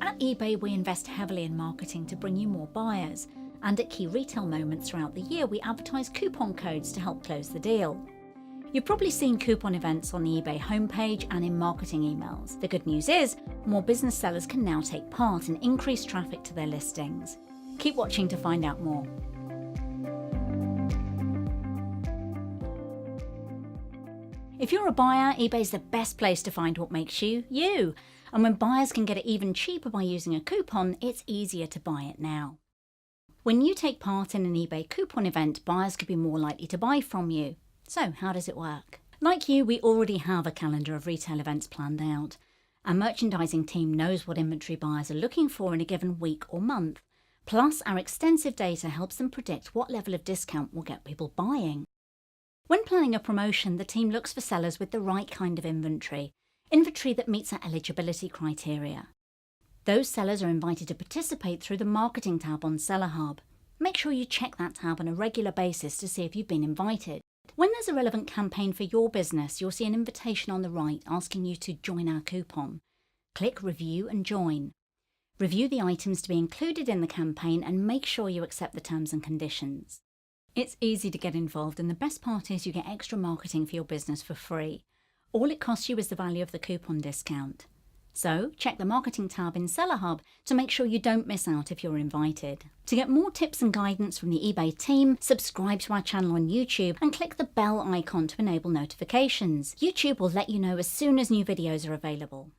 At eBay, we invest heavily in marketing to bring you more buyers, and at key retail moments throughout the year, we advertise coupon codes to help close the deal. You've probably seen coupon events on the eBay homepage and in marketing emails. The good news is, more business sellers can now take part and increase traffic to their listings. Keep watching to find out more. If you're a buyer, eBay's the best place to find what makes you, you. And when buyers can get it even cheaper by using a coupon, it's easier to buy it now. When you take part in an eBay coupon event, buyers could be more likely to buy from you. So how does it work? Like you, we already have a calendar of retail events planned out. Our merchandising team knows what inventory buyers are looking for in a given week or month. Plus, our extensive data helps them predict what level of discount will get people buying. When planning a promotion, the team looks for sellers with the right kind of inventory that meets our eligibility criteria. Those sellers are invited to participate through the Marketing tab on Seller Hub. Make sure you check that tab on a regular basis to see if you've been invited. When there's a relevant campaign for your business, you'll see an invitation on the right asking you to join our coupon. Click Review and Join. Review the items to be included in the campaign and make sure you accept the terms and conditions. It's easy to get involved, and the best part is you get extra marketing for your business for free. All it costs you is the value of the coupon discount. So check the Marketing tab in Seller Hub to make sure you don't miss out if you're invited. To get more tips and guidance from the eBay team, subscribe to our channel on YouTube and click the bell icon to enable notifications. YouTube will let you know as soon as new videos are available.